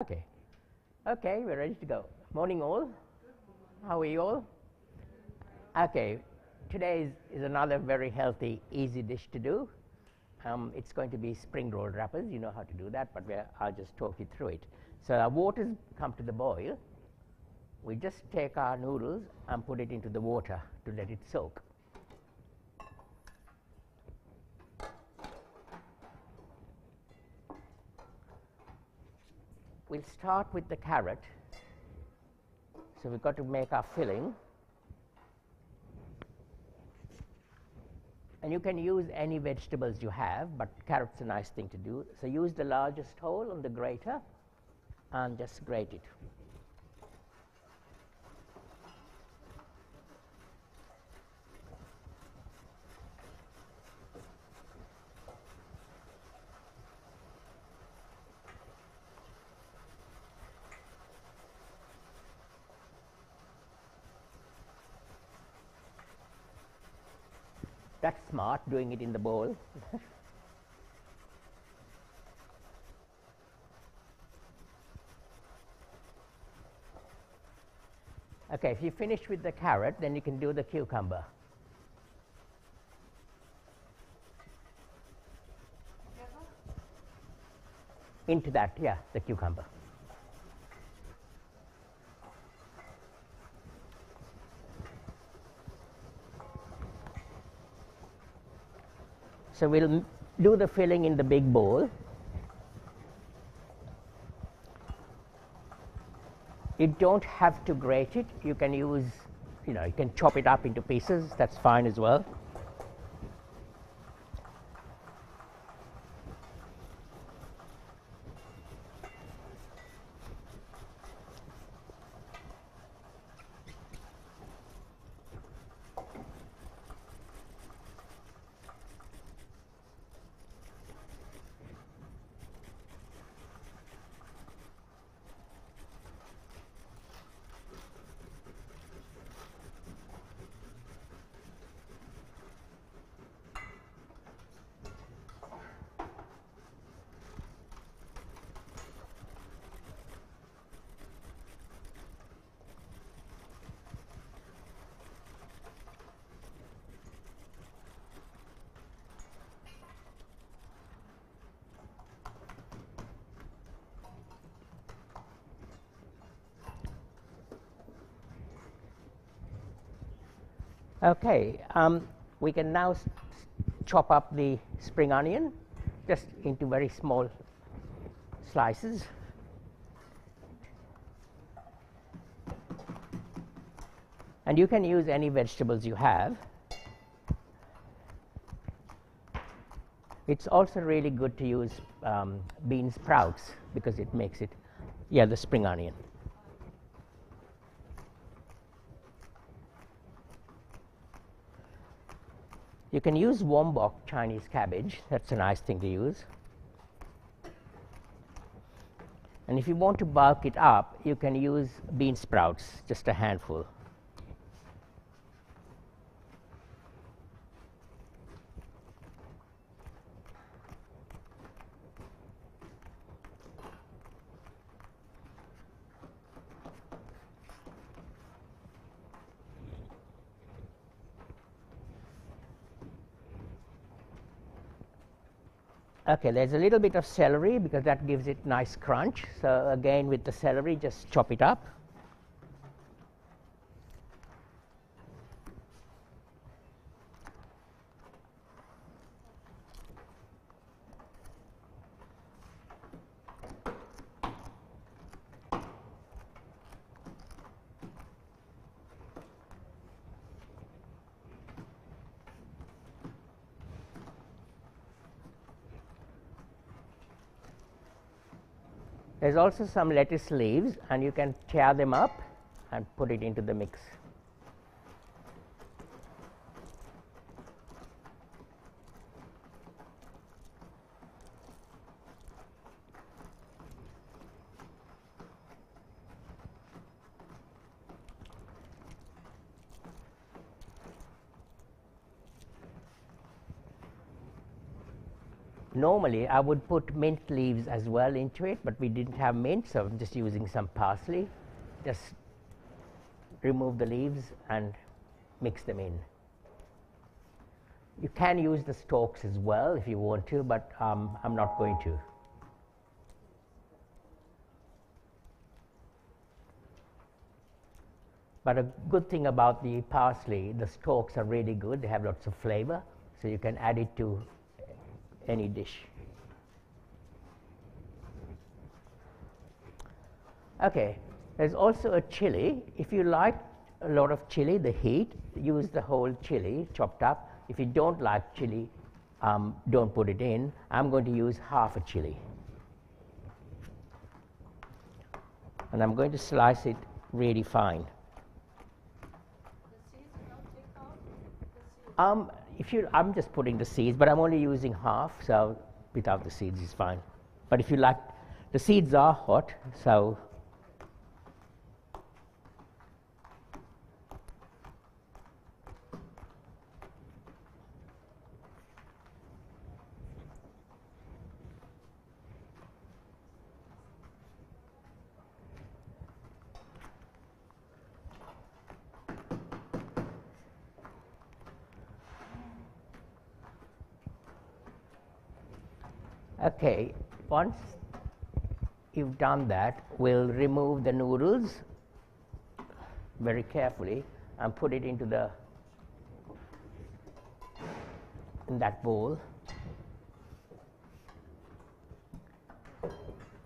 Okay. Okay, we're ready to go. Morning all. How are you all? Okay. Today is another very healthy, easy dish to do. It's going to be spring roll wrappers. You know how to do that, but I'll just talk you through it. So our water's come to the boil. We just take our noodles and put it into the water to let it soak. We'll start with the carrot. So we've got to make our filling. And you can use any vegetables you have, but carrot's a nice thing to do. So use the largest hole on the grater and just grate it. That's smart, doing it in the bowl. Okay, if you finish with the carrot, then you can do the cucumber. Into that, yeah, the cucumber. So we'll do the filling in the big bowl. You don't have to grate it. You can use, you can chop it up into pieces. That's fine as well. Okay, we can now chop up the spring onion just into very small slices. And you can use any vegetables you have. It's also really good to use bean sprouts because it makes it, yeah, the spring onion. You can use Wombok Chinese cabbage. That's a nice thing to use. And if you want to bulk it up, you can use bean sprouts, just a handful. Okay, there's a little bit of celery because that gives it nice crunch. So again, with the celery, just chop it up. There's also some lettuce leaves, and you can tear them up and put it into the mix. Normally, I would put mint leaves as well into it, but we didn't have mint, so I'm just using some parsley. Just remove the leaves and mix them in. You can use the stalks as well if you want to, but I'm not going to. But a good thing about the parsley, the stalks are really good. They have lots of flavor, so you can add it to any dish. Okay, there's also a chili. If you like a lot of chili, the heat, use the whole chili chopped up. If you don't like chili, don't put it in. I'm going to use half a chili. And I'm going to slice it really fine. I'm just putting the seeds, but I'm only using half, so without the seeds is fine. But if you like, the seeds are hot, so okay, once you've done that, we'll remove the noodles very carefully and put it into in that bowl.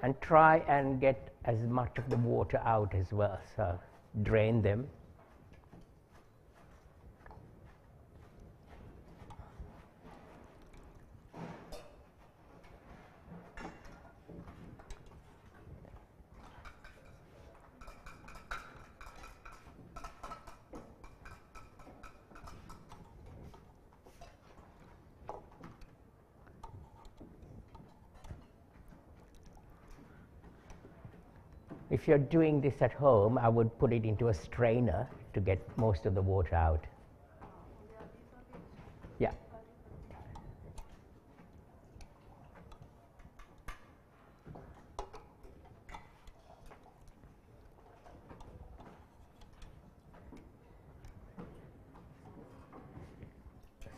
And try and get as much of the water out as well, so drain them. If you're doing this at home, I would put it into a strainer to get most of the water out. Yeah.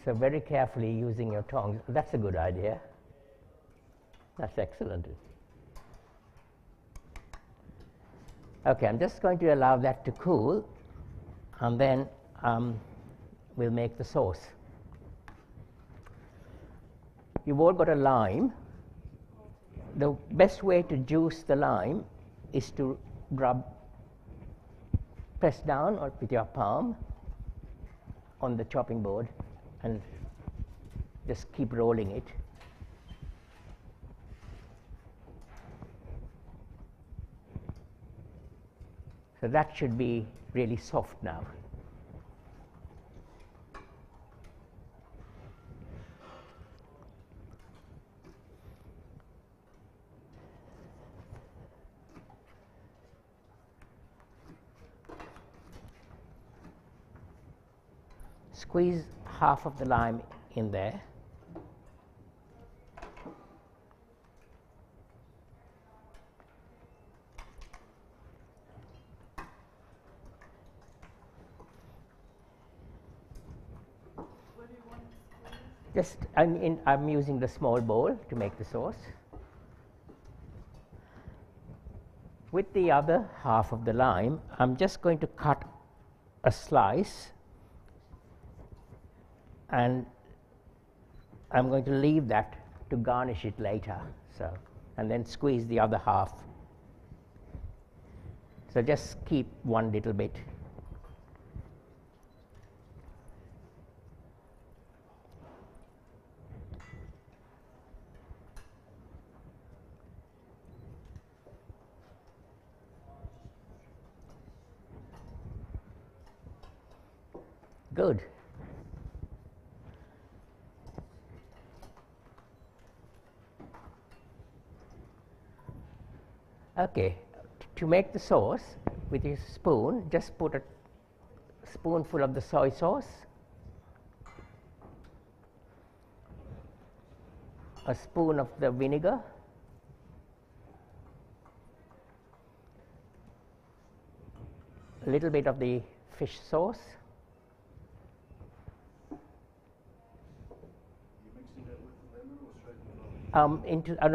So very carefully using your tongs. That's a good idea. That's excellent. Okay, I'm just going to allow that to cool, and then we'll make the sauce. You've all got a lime. The best way to juice the lime is to press down or with your palm on the chopping board and just keep rolling it. So that should be really soft now. Squeeze half of the lime in there. I'm using the small bowl to make the sauce. With the other half of the lime, I'm just going to cut a slice, and I'm going to leave that to garnish it later. So, and then squeeze the other half. So just keep one little bit. Good. Okay, to make the sauce with a spoon, just put a spoonful of the soy sauce a spoon of the vinegar, a little bit of the fish sauce. No,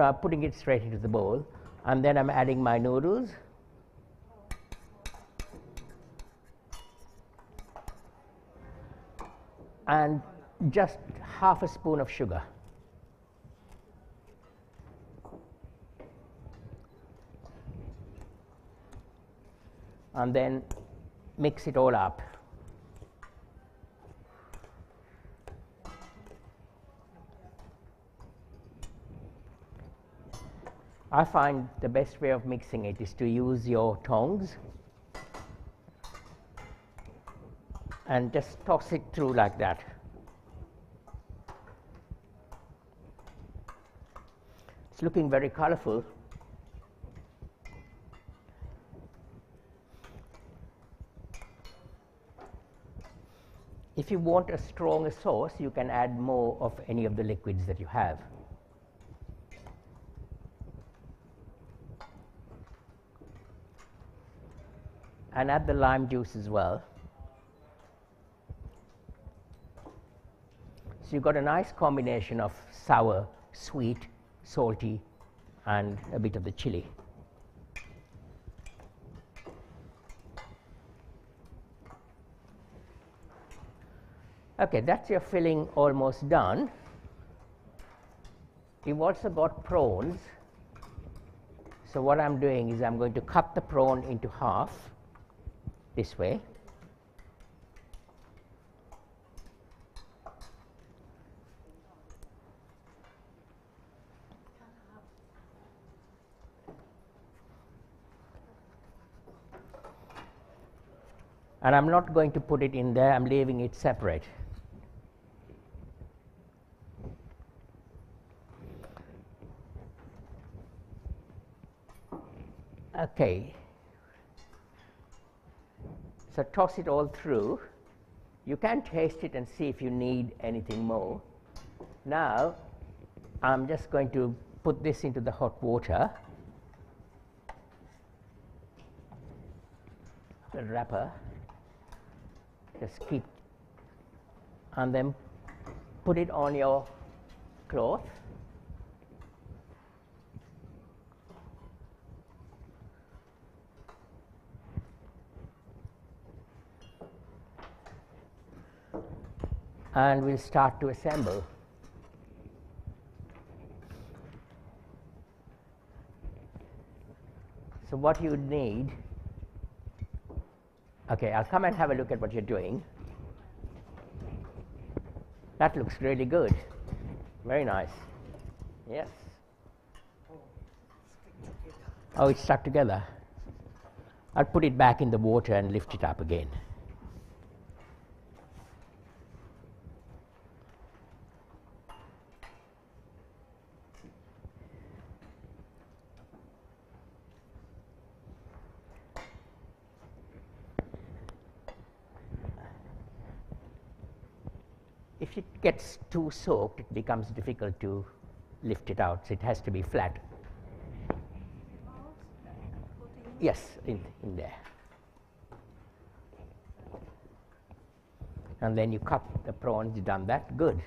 I'm putting it straight into the bowl, and then I'm adding my noodles. And just half a spoon of sugar. And then mix it all up. I find the best way of mixing it is to use your tongs and just toss it through like that. It's looking very colorful. If you want a stronger sauce, you can add more of any of the liquids that you have. And add the lime juice as well. So you've got a nice combination of sour, sweet, salty, and a bit of the chili. Okay, that's your filling almost done. You've also got prawns. So what I'm doing is I'm going to cut the prawn into half this way. And I'm not going to put it in there, I'm leaving it separate. Okay. So toss it all through. You can taste it and see if you need anything more. Now, I'm just going to put this into the hot water. The wrapper. Just keep, and then put it on your cloth. And we'll start to assemble. So what you would need, okay, I'll come and have a look at what you're doing. That looks really good. Very nice. Yes. Oh, it's stuck together. I'll put it back in the water and lift it up again. If it gets too soaked, it becomes difficult to lift it out, so it has to be flat. Yes, in there. And then you cut the prawns, you've done that, good.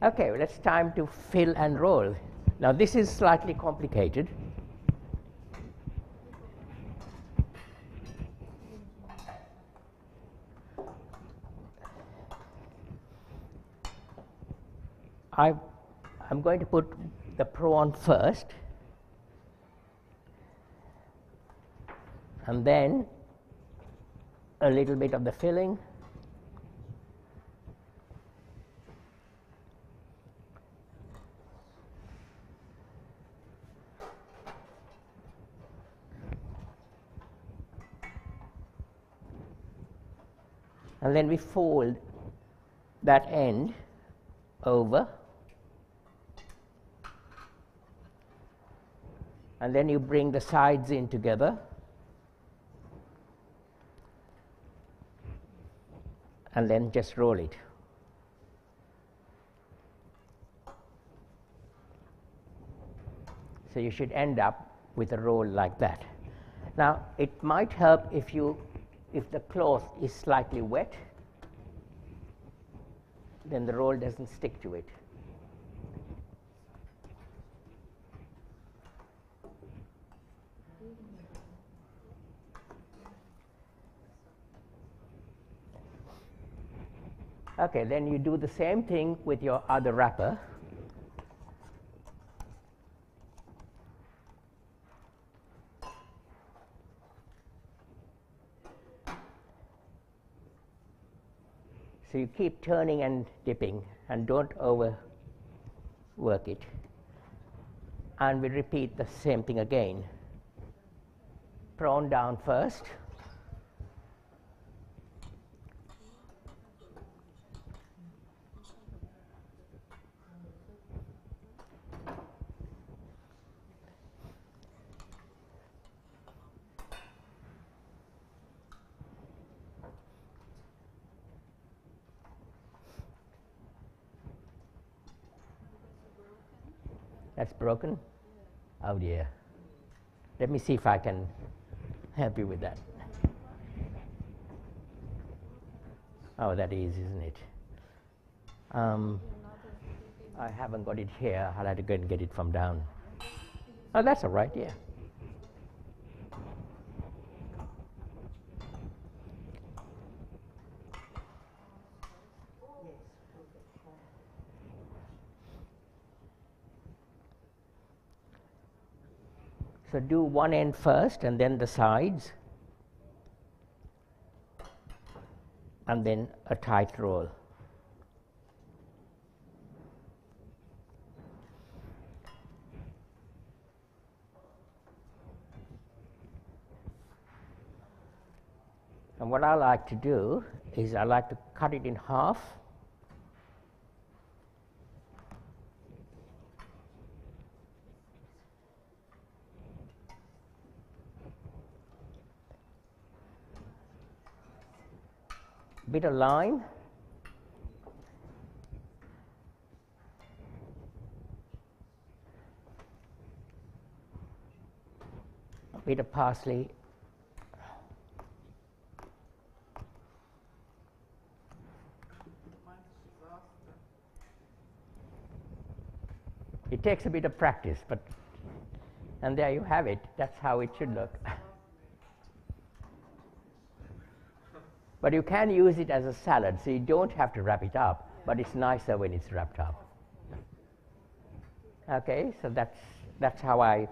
Okay, well, it's time to fill and roll. Now this is slightly complicated. I'm going to put the prawn first, and then a little bit of the filling, and then we fold that end over, and then you bring the sides in together, and then just roll it. So you should end up with a roll like that. Now, it might help if the cloth is slightly wet, then the roll doesn't stick to it. Okay, then you do the same thing with your other wrapper. So you keep turning and dipping, and don't overwork it. And we repeat the same thing again. Prawn down first. That's broken? Oh dear. Let me see if I can help you with that. Oh, that is, isn't it? I haven't got it here. I'll have to go and get it from down. Oh, that's all right, yeah. So do one end first and then the sides, and then a tight roll. And what I like to do is I like to cut it in half. Bit of lime, a bit of parsley, it takes a bit of practice, but and there you have it. That's how it should look. But you can use it as a salad, so you don't have to wrap it up, but it's nicer when it's wrapped up. Okay, so that's how I